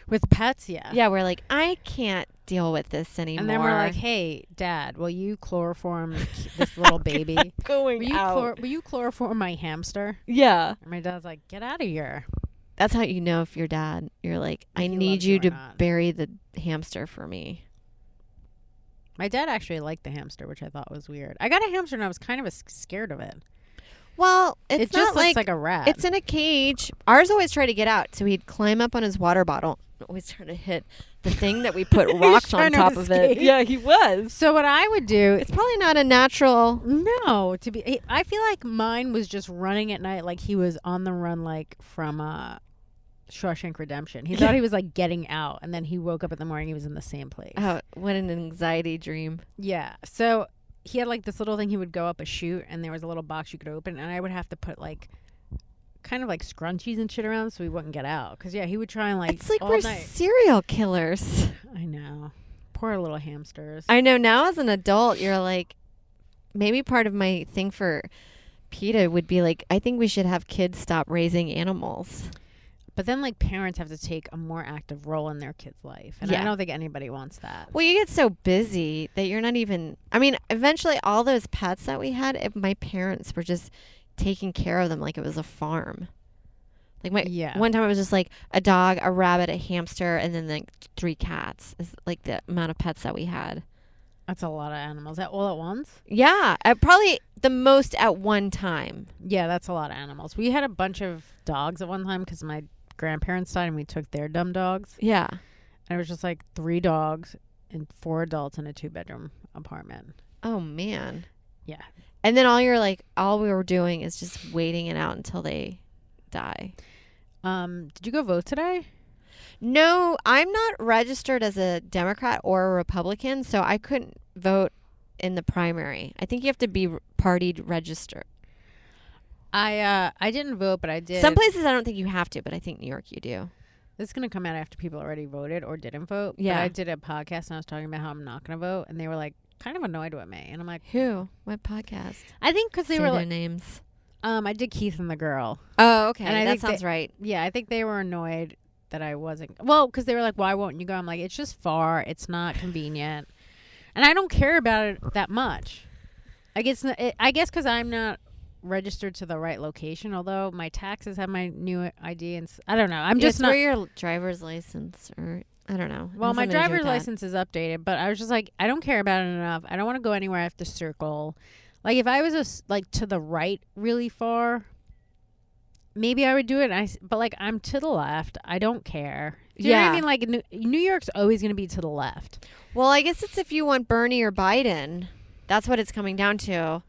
with pets, yeah. Yeah, we're like, I can't deal with this anymore. And then we're like, hey, Dad, will you chloroform this little baby? going Will you chloroform my hamster? Yeah. And my dad's like, get out of here. That's how you know if you're dad. You're like, I he need loves you you or to not. bury the hamster for me. My dad actually liked the hamster, which I thought was weird. I got a hamster and I was kind of scared of it. Well, it's It just not looks like a rat. it's in a cage. Ours always tried to get out, so he'd climb up on his water bottle. Always trying to hit the thing that we put rocks on trying to top of it. escape. Yeah, he was. So what I would do, It's probably not a natural. no, I feel like mine was just running at night, like he was on the run, like from Shawshank Redemption. He thought he was like getting out, and then he woke up in the morning. He was in the same place. Oh, what an anxiety dream. Yeah. So he had like this little thing. He would go up a chute, and there was a little box you could open, and I would have to put like kind of like scrunchies and shit around so he wouldn't get out. Because yeah, he would try and like It's like all we're night. serial killers. I know. Poor little hamsters. I know now as an adult, you're like, maybe part of my thing for PETA would be like, I think we should have kids stop raising animals. But then like parents have to take a more active role in their kid's life, and I Yeah. don't think anybody wants that. Well, you get so busy that you're not even. I mean, eventually, all those pets that we had, if my parents were just taking care of them like it was a farm. Like Yeah. one time it was just like a dog, a rabbit, a hamster, and then like 3 cats. Is like the amount of pets that we had. That's a lot of animals. That all at once? Yeah, probably the most at one time. Yeah, that's a lot of animals. We had a bunch of dogs at one time because my grandparents died, and we took their dumb dogs. Yeah. And it was just like 3 dogs and 4 adults in a 2-bedroom apartment. Oh man. Yeah. And then all we were doing is just waiting it out until they die. Did you go vote today? No, I'm not registered as a Democrat or a Republican, so I couldn't vote in the primary. I think you have to be party registered. I didn't vote, but I did. Some places I don't think you have to, but I think New York you do. This is going to come out after people already voted or didn't vote. Yeah. But I did a podcast and I was talking about how I'm not going to vote, and they were like kind of annoyed with me. And I'm like, Who? What podcast? I think because they Say were their like, names. I did Keith and the Girl. Oh, okay. And I that think sounds right. Yeah, I think they were annoyed that I wasn't. Well, because they were like, why won't you go? I'm like, it's just far. It's not convenient. And I don't care about it that much. I guess because I'm not registered to the right location, although my taxes have my new ID. And I don't know. I'm just It's not. for your driver's license, or I don't know. It Well, has my something to do with driver's that. license is updated, but I was just like, I don't care about it enough. I don't want to go anywhere. I have to circle. Like, if I was like to the right really far, maybe I would do it. But like, I'm to the left. I don't care. Do you know what I Yeah. mean? Like, New York's always going to be to the left. Well, I guess it's if you want Bernie or Biden. That's what it's coming down to.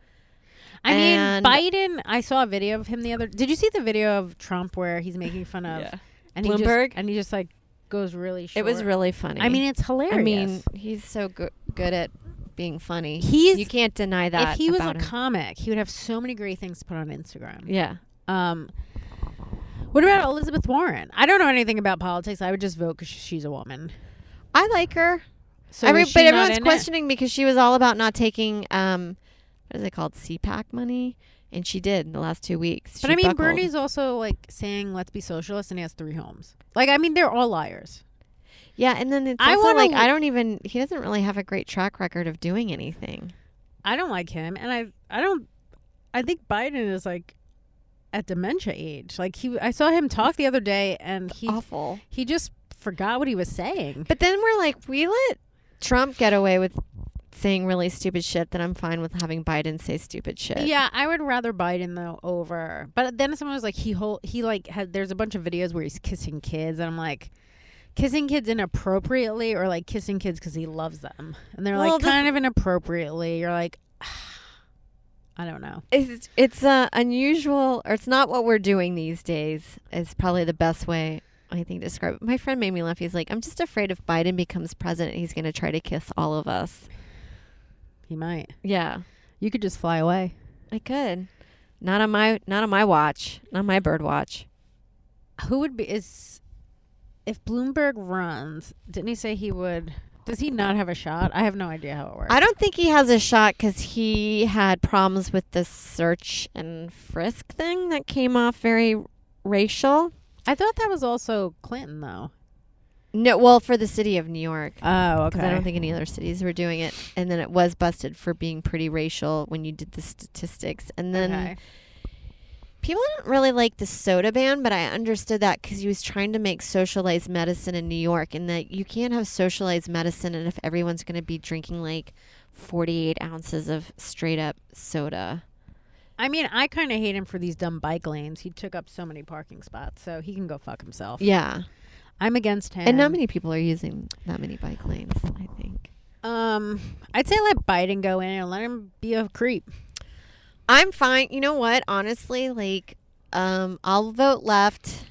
I mean, And- Biden. I saw a video of him the other. Did you see the video of Trump where he's making fun of and Bloomberg? He just like goes really short. It was really funny. I mean, it's hilarious. I mean, he's so good at being funny. He's- You can't deny that. if he was a about him. comic, he would have so many great things to put on Instagram. Yeah. What about Elizabeth Warren? I don't know anything about politics. I would just vote because she's a woman. I like her. So but is she not everyone's in it? questioning because she was all about not taking what is it called, CPAC money, and she did in the last 2 weeks. But She I mean, buckled. Bernie's also like saying let's be socialist, and he has 3 homes. Like, I mean, they're all liars. Yeah, and then it's I also wanna like l- he doesn't really have a great track record of doing anything. I don't like him, and I think Biden is like at dementia age. Like I saw him talk the other day, and Awful. he just forgot what he was saying. But then we're like, we let Trump get away with saying really stupid shit, then I'm fine with having Biden say stupid shit. Yeah, I would rather Biden though over. But then someone was like, he like had. There's a bunch of videos where he's kissing kids, and I'm like, kissing kids inappropriately or like kissing kids because he loves them, and they're Well, like kind of inappropriately. You're like, I don't know. It's unusual, or it's not what we're doing these days. Is probably the best way I think to describe it. My friend made me laugh. He's like, I'm just afraid if Biden becomes president, he's going to try to kiss all of us. He might. Yeah, You could just fly away. I could. Not on my watch. Not my bird watch. Who would be if Bloomberg runs? Didn't he say he would? Does he not have a shot? I have no idea how it works. I don't think he has a shot because he had problems with the search and frisk thing that came off very racial. I thought that was also Clinton though. No, well, for the city of New York. Oh, okay. Because I don't think any other cities were doing it. And then it was busted for being pretty racial when you did the statistics. And then people didn't really like the soda ban, but I understood that because he was trying to make socialized medicine in New York, and that you can't have socialized medicine and if everyone's going to be drinking like 48 ounces of straight up soda. I mean, I kind of hate him for these dumb bike lanes. He took up so many parking spots, so he can go fuck himself. Yeah. I'm against him. And not many people are using that many bike lanes, I think. I'd say let Biden go in and let him be a creep. I'm fine. You know what? Honestly, like, I'll vote left.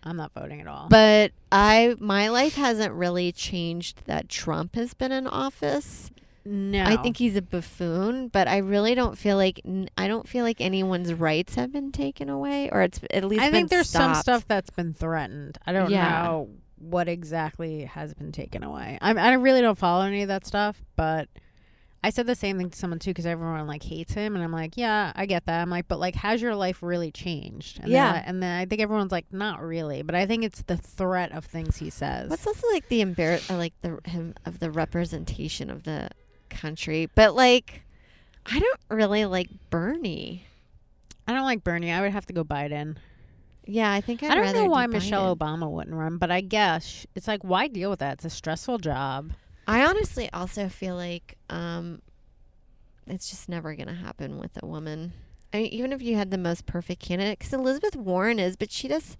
I'm not voting at all. But my life hasn't really changed that Trump has been in office. No. I think he's a buffoon, but I really don't feel like anyone's rights have been taken away, or it's at least I been think there's stopped. some stuff that's been threatened. I don't know what exactly has been taken away. I really don't follow any of that stuff, but I said the same thing to someone too because everyone like hates him, and I'm like, yeah, I get that. I'm like, but like, has your life really changed? And then I think everyone's like, not really, but I think it's the threat of things he says. What's also like the him of the representation of the country, but like, I don't really like Bernie. I don't like Bernie. I would have to go Biden. Yeah, I think I don't know why Biden. Michelle Obama wouldn't run, but I guess it's like, why deal with that? It's a stressful job. I honestly also feel like it's just never going to happen with a woman. I mean, even if you had the most perfect candidate, because Elizabeth Warren is, but she does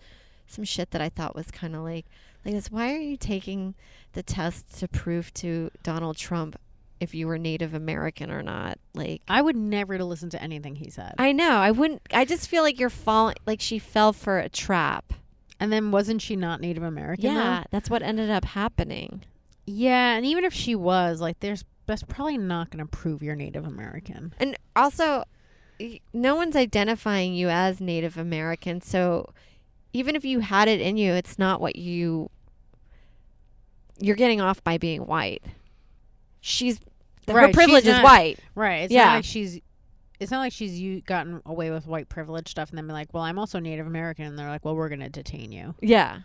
some shit that I thought was kind of like this. Why are you taking the test to prove to Donald Trump if you were Native American or not? Like, I would never listen to anything he said. I know. I wouldn't. I just feel like you're falling, like she fell for a trap. And then wasn't she not Native American? Yeah, though? that's what ended up happening. Yeah, and even if she was, like, that's probably not going to prove you're Native American. And also, no one's identifying you as Native American, so even if you had it in you, it's not what you're getting off by being white. Her privilege is white. Right. It's not like she's gotten away with white privilege stuff and then be like, well, I'm also Native American, and they're like, well, we're going to detain you. Yeah.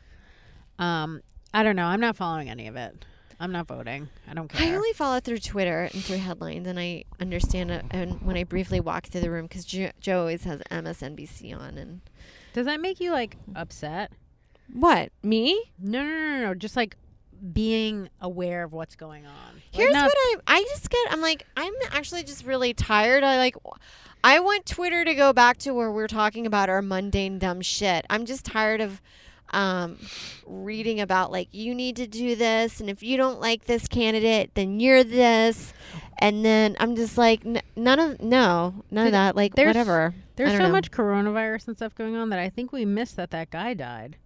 I don't know. I'm not following any of it. I'm not voting. I don't care. I only follow through Twitter and through headlines, and I understand it. And when I briefly walk through the room, because Joe always has MSNBC on, and does that make you like upset? What, me? No. Just like being aware of what's going on. Here's what I'm like, I'm actually just really tired. I want Twitter to go back to where we're talking about our mundane dumb shit. I'm just tired of reading about like, you need to do this, and if you don't like this candidate, then you're this, and then I'm just like, none of that, like, whatever. There's so much coronavirus and stuff going on that I think we missed that guy died.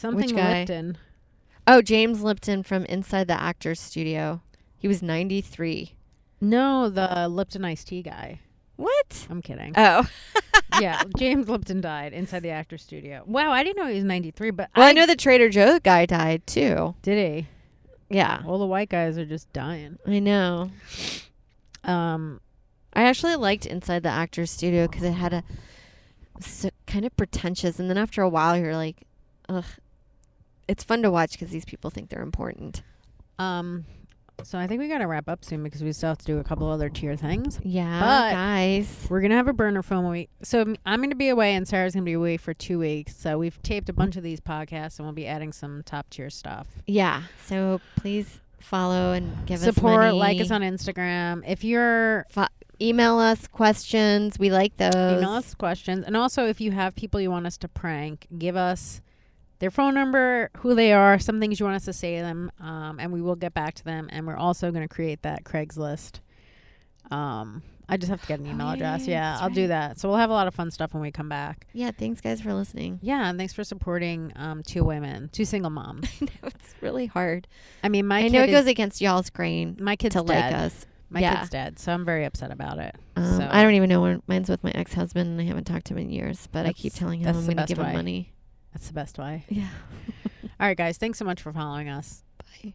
Which guy? Lipton. Oh, James Lipton from Inside the Actors Studio. He was 93. No, the Lipton iced tea guy. What? I'm kidding. Oh. Yeah, James Lipton died inside the Actors Studio. Wow, I didn't know he was 93, but I know the Trader Joe guy died too. Did he? Yeah. All the white guys are just dying. I know. I actually liked Inside the Actors Studio because it had kind of pretentious, and then after a while you're like, ugh. It's fun to watch because these people think they're important. So I think we got to wrap up soon because we still have to do a couple other tier things. Yeah, But guys. we're going to have a burner phone week. So I'm going to be away and Sarah's going to be away for 2 weeks. So we've taped a bunch of these podcasts and we'll be adding some top tier stuff. Yeah. So please follow and give us Support, money. like us on Instagram. If you're Email us questions. We like those. email us questions. And also if you have people you want us to prank, give us their phone number, who they are, some things you want us to say to them, and we will get back to them. And we're also going to create that Craigslist. I just have to get an email address. Yeah, I'll do that. So we'll have a lot of fun stuff when we come back. Yeah, thanks guys for listening. Yeah, and thanks for supporting 2 single moms. I know it's really hard. I mean, I know it goes against y'all's grain my kid's to dead. like us. My kid's dead, so I'm very upset about it. So I don't even know when mine's with my ex-husband and I haven't talked to him in years, but I keep telling him that's I'm the going to best give him way. money. That's the best way. Yeah. All right, guys, thanks so much for following us. Bye.